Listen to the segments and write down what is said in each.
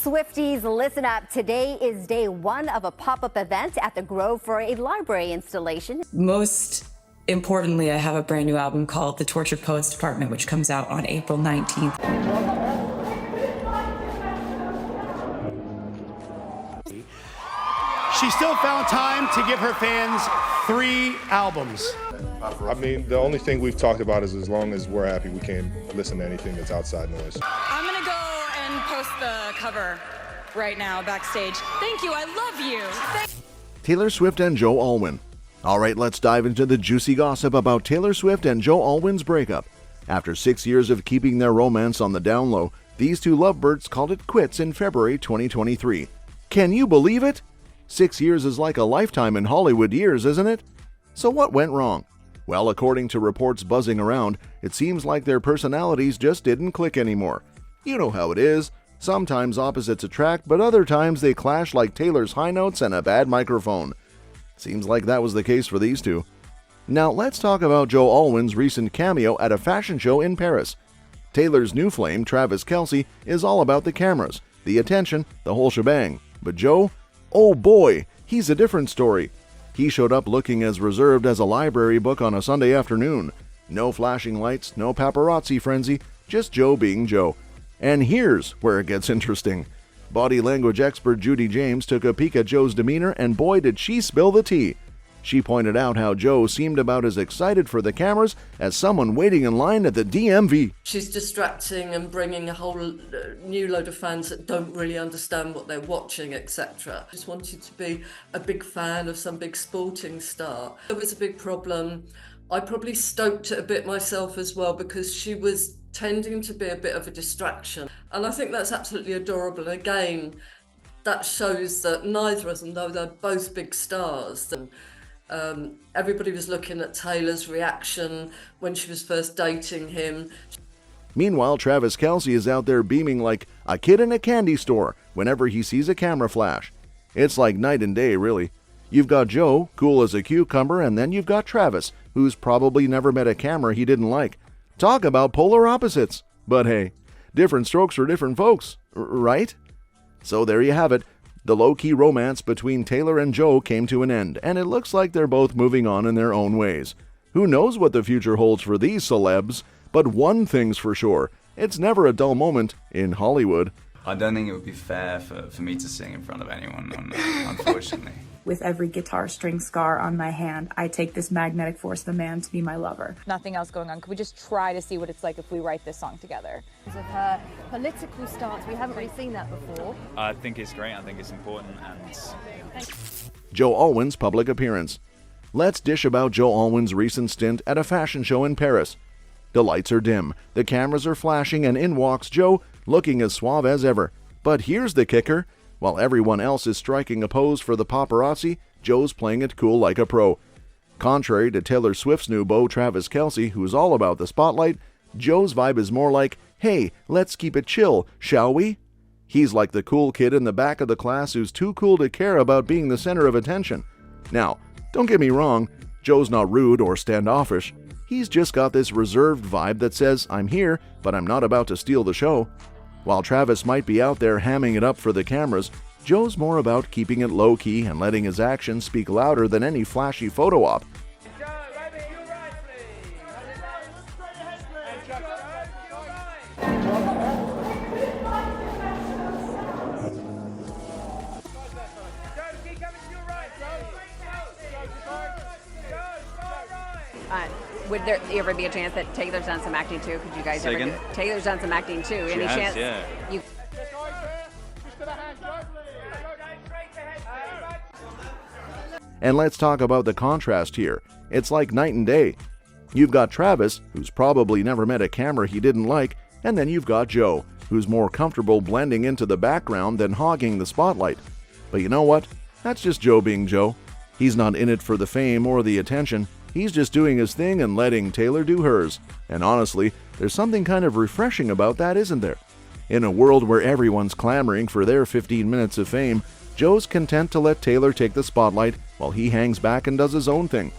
Swifties, listen up. Today is day one of a pop-up event at the Grove for a library installation. Most importantly, I have a brand new album called The Tortured Poets Department, which comes out on April 19th. She still found time to give her fans 3 albums. I mean, the only thing we've talked about is as long as we're happy, we can't listen to anything that's outside noise. I'm gonna go and post the cover right now backstage. Thank you, I love you. Taylor Swift and Joe Alwyn. All right, let's dive into the juicy gossip about Taylor Swift and Joe Alwyn's breakup. After 6 years of keeping their romance on the down low, these two lovebirds called it quits in February 2023. Can you believe it? 6 years is like a lifetime in Hollywood years, isn't it? So what went wrong? Well, according to reports buzzing around, it seems like their personalities just didn't click anymore. You know how it is. Sometimes opposites attract, but other times they clash like Taylor's high notes and a bad microphone. Seems like that was the case for these two. Now let's talk about Joe Alwyn's recent cameo at a fashion show in Paris. Taylor's new flame, Travis Kelce, is all about the cameras, the attention, the whole shebang. But Joe? Oh boy, he's a different story. He showed up looking as reserved as a library book on a Sunday afternoon. No flashing lights, no paparazzi frenzy, just Joe being Joe. And here's where it gets interesting. Body language expert Judy James took a peek at Joe's demeanor, and boy did she spill the tea. She pointed out how Joe seemed about as excited for the cameras as someone waiting in line at the DMV. She's distracting and bringing a whole new load of fans that don't really understand what they're watching, etc. Just wanted to be a big fan of some big sporting star. It was a big problem. I probably stoked it a bit myself as well because she was tending to be a bit of a distraction. And I think that's absolutely adorable. And again, that shows that neither of them, though they're both big stars, everybody was looking at Taylor's reaction when she was first dating him. Meanwhile, Travis Kelce is out there beaming like a kid in a candy store whenever he sees a camera flash. It's like night and day, really. You've got Joe, cool as a cucumber, and then you've got Travis, who's probably never met a camera he didn't like. Talk about polar opposites. But hey, different strokes for different folks, right? So there you have it. The low-key romance between Taylor and Joe came to an end, and it looks like they're both moving on in their own ways. Who knows what the future holds for these celebs? But one thing's for sure, it's never a dull moment in Hollywood. I don't think it would be fair for me to sing in front of anyone, unfortunately. With every guitar string scar on my hand, I take this magnetic force of a man to be my lover. Nothing else going on. Could we just try to see what it's like if we write this song together? Of her political stance, we haven't really seen that before. I think it's great. I think it's important. And Joe Alwyn's public appearance. Let's dish about Joe Alwyn's recent stint at a fashion show in Paris. The lights are dim, the cameras are flashing, and in walks Joe, looking as suave as ever. But here's the kicker. While everyone else is striking a pose for the paparazzi, Joe's playing it cool like a pro. Contrary to Taylor Swift's new beau Travis Kelce, who's all about the spotlight, Joe's vibe is more like, hey, let's keep it chill, shall we? He's like the cool kid in the back of the class who's too cool to care about being the center of attention. Now, don't get me wrong, Joe's not rude or standoffish. He's just got this reserved vibe that says, I'm here, but I'm not about to steal the show. While Travis might be out there hamming it up for the cameras, Joe's more about keeping it low-key and letting his actions speak louder than any flashy photo op. Would there ever be a chance that Taylor's done some acting too? Could you guys ever do it? Taylor's done some acting too. Any chance? Yeah. You And let's talk about the contrast here. It's like night and day. You've got Travis, who's probably never met a camera he didn't like, and then you've got Joe, who's more comfortable blending into the background than hogging the spotlight. But you know what? That's just Joe being Joe. He's not in it for the fame or the attention. He's just doing his thing and letting Taylor do hers. And honestly, there's something kind of refreshing about that, isn't there? In a world where everyone's clamoring for their 15 minutes of fame, Joe's content to let Taylor take the spotlight while he hangs back and does his own thing.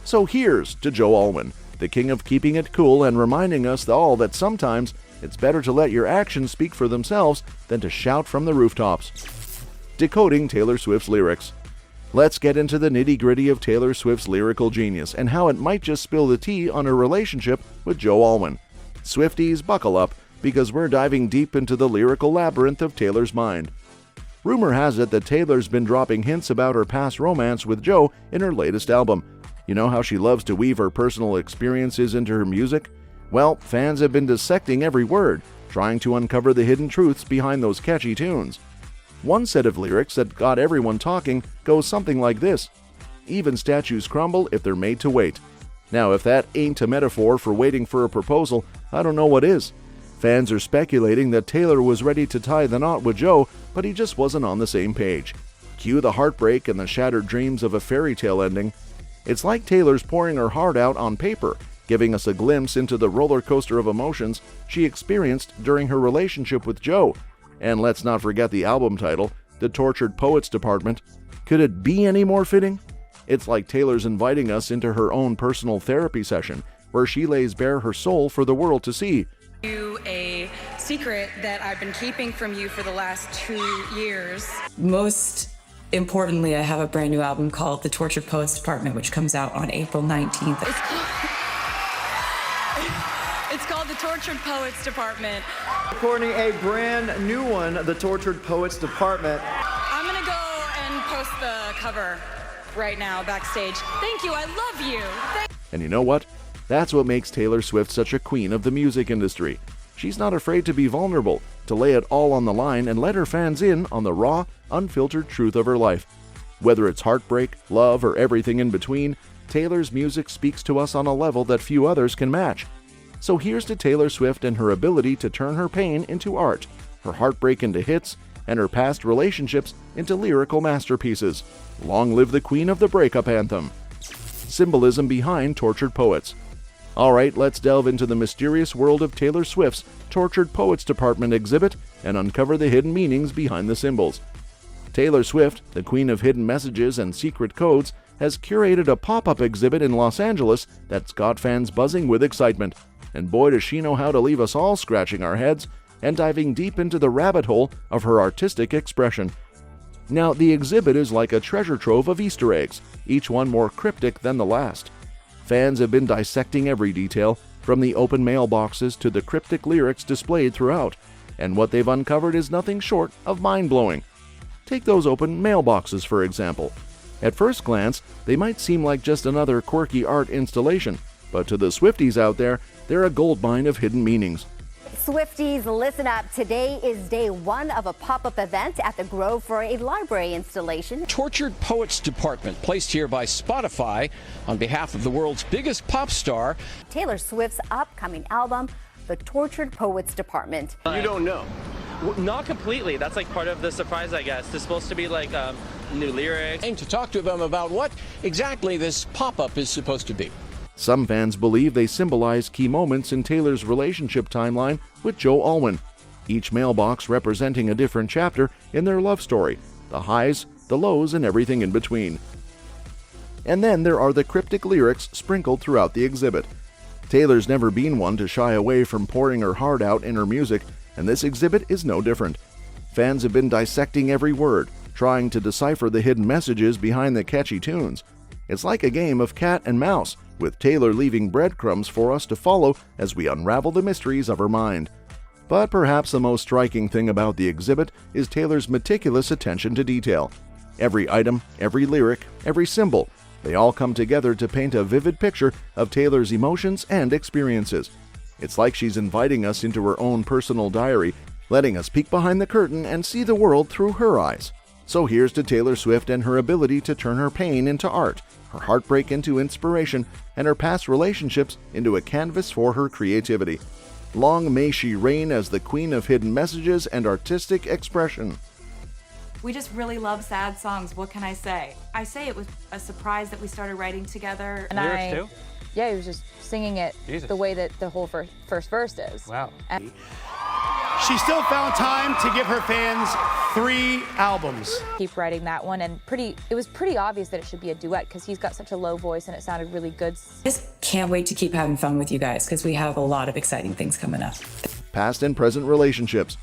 So here's to Joe Alwyn, the king of keeping it cool and reminding us all that sometimes It's better to let your actions speak for themselves than to shout from the rooftops. Decoding Taylor Swift's lyrics. Let's get into the nitty-gritty of Taylor Swift's lyrical genius and how it might just spill the tea on her relationship with Joe Alwyn. Swifties, buckle up, because we're diving deep into the lyrical labyrinth of Taylor's mind. Rumor has it that Taylor's been dropping hints about her past romance with Joe in her latest album. You know how she loves to weave her personal experiences into her music? Well, fans have been dissecting every word, trying to uncover the hidden truths behind those catchy tunes. One set of lyrics that got everyone talking goes something like this: "Even statues crumble if they're made to wait." Now, if that ain't a metaphor for waiting for a proposal, I don't know what is. Fans are speculating that Taylor was ready to tie the knot with Joe, but he just wasn't on the same page. Cue the heartbreak and the shattered dreams of a fairy tale ending. It's like Taylor's pouring her heart out on paper, giving us a glimpse into the roller coaster of emotions she experienced during her relationship with Joe. And let's not forget the album title, The Tortured Poets Department. Could it be any more fitting? It's like Taylor's inviting us into her own personal therapy session, where she lays bare her soul for the world to see. A secret that I've been keeping from you for the last 2 years. Most importantly, I have a brand new album called The Tortured Poets Department, which comes out on April 19th. It's called The Tortured Poets Department. Recording a brand new one, The Tortured Poets Department. I'm gonna go and post the cover right now backstage. Thank you, I love you. And you know what? That's what makes Taylor Swift such a queen of the music industry. She's not afraid to be vulnerable, to lay it all on the line and let her fans in on the raw, unfiltered truth of her life. Whether it's heartbreak, love, or everything in between, Taylor's music speaks to us on a level that few others can match. So here's to Taylor Swift and her ability to turn her pain into art, her heartbreak into hits, and her past relationships into lyrical masterpieces. Long live the queen of the breakup anthem. Symbolism behind Tortured Poets. Alright, let's delve into the mysterious world of Taylor Swift's Tortured Poets Department exhibit and uncover the hidden meanings behind the symbols. Taylor Swift, the queen of hidden messages and secret codes, has curated a pop-up exhibit in Los Angeles that's got fans buzzing with excitement. And boy, does she know how to leave us all scratching our heads and diving deep into the rabbit hole of her artistic expression. Now, the exhibit is like a treasure trove of Easter eggs, each one more cryptic than the last. Fans have been dissecting every detail, from the open mailboxes to the cryptic lyrics displayed throughout, and what they've uncovered is nothing short of mind-blowing. Take those open mailboxes, for example. At first glance, they might seem like just another quirky art installation, but to the Swifties out there, they're a goldmine of hidden meanings. Swifties, listen up. Today is day one of a pop-up event at the Grove for a library installation. Tortured Poets Department, placed here by Spotify on behalf of the world's biggest pop star. Taylor Swift's upcoming album, The Tortured Poets Department. You don't know? Not completely. That's like part of the surprise, I guess. There's supposed to be like new lyrics. And to talk to them about what exactly this pop-up is supposed to be. Some fans believe they symbolize key moments in Taylor's relationship timeline with Joe Alwyn, each mailbox representing a different chapter in their love story, the highs, the lows, and everything in between. And then there are the cryptic lyrics sprinkled throughout the exhibit. Taylor's never been one to shy away from pouring her heart out in her music, and this exhibit is no different. Fans have been dissecting every word, trying to decipher the hidden messages behind the catchy tunes. It's like a game of cat and mouse, with Taylor leaving breadcrumbs for us to follow as we unravel the mysteries of her mind. But perhaps the most striking thing about the exhibit is Taylor's meticulous attention to detail. Every item, every lyric, every symbol, they all come together to paint a vivid picture of Taylor's emotions and experiences. It's like she's inviting us into her own personal diary, letting us peek behind the curtain and see the world through her eyes. So here's to Taylor Swift and her ability to turn her pain into art, her heartbreak into inspiration, and her past relationships into a canvas for her creativity. Long may she reign as the queen of hidden messages and artistic expression. We just really love sad songs. What can I say? I say it was a surprise that we started writing together. And Lyrics too? Yeah, he was just singing it the way that the whole first verse is. Wow. She still found time to give her fans 3 albums. Keep writing that one, and it was pretty obvious that it should be a duet because he's got such a low voice and it sounded really good. Just can't wait to keep having fun with you guys because we have a lot of exciting things coming up. past and present relationships.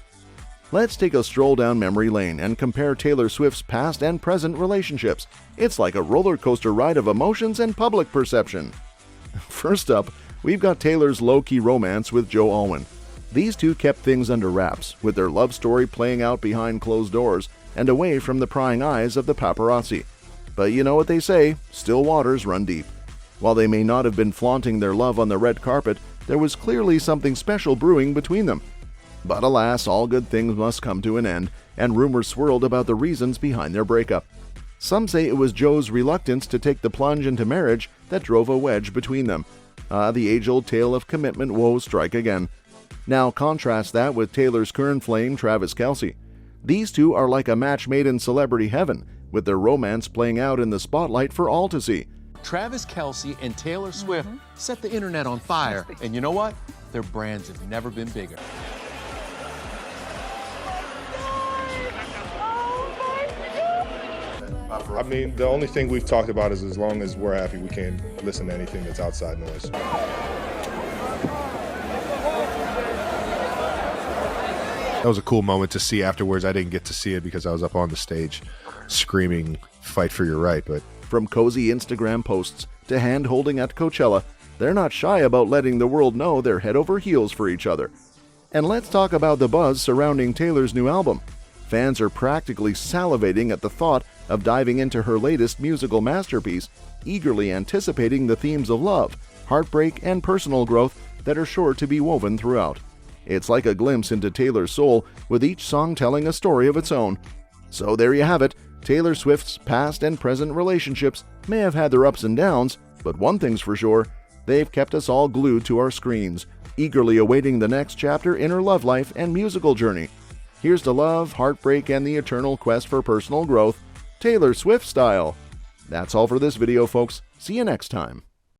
Let's take a stroll down memory lane and compare Taylor Swift's past and present relationships. It's like a roller coaster ride of emotions and public perception. First up, we've got Taylor's low-key romance with Joe Alwyn. These two kept things under wraps, with their love story playing out behind closed doors and away from the prying eyes of the paparazzi. But you know what they say, still waters run deep. While they may not have been flaunting their love on the red carpet, there was clearly something special brewing between them. But alas, all good things must come to an end, and rumors swirled about the reasons behind their breakup. Some say it was Joe's reluctance to take the plunge into marriage that drove a wedge between them. The age-old tale of commitment woes strike again. Now contrast that with Taylor's current flame, Travis Kelce. These two are like a match made in celebrity heaven, with their romance playing out in the spotlight for all to see. Travis Kelce and Taylor Swift set the internet on fire, and you know what? Their brands have never been bigger. I mean, the only thing we've talked about is as long as we're happy, we can't listen to anything that's outside noise. That was a cool moment to see afterwards. I didn't get to see it because I was up on the stage screaming, "Fight for your right," but from cozy Instagram posts to hand-holding at Coachella, they're not shy about letting the world know they're head over heels for each other. And let's talk about the buzz surrounding Taylor's new album. Fans are practically salivating at the thought of diving into her latest musical masterpiece, eagerly anticipating the themes of love, heartbreak, and personal growth that are sure to be woven throughout. It's like a glimpse into Taylor's soul, with each song telling a story of its own. So there you have it. Taylor Swift's past and present relationships may have had their ups and downs, but one thing's for sure, they've kept us all glued to our screens, eagerly awaiting the next chapter in her love life and musical journey. Here's to love, heartbreak, and the eternal quest for personal growth, Taylor Swift style. That's all for this video, folks. See you next time.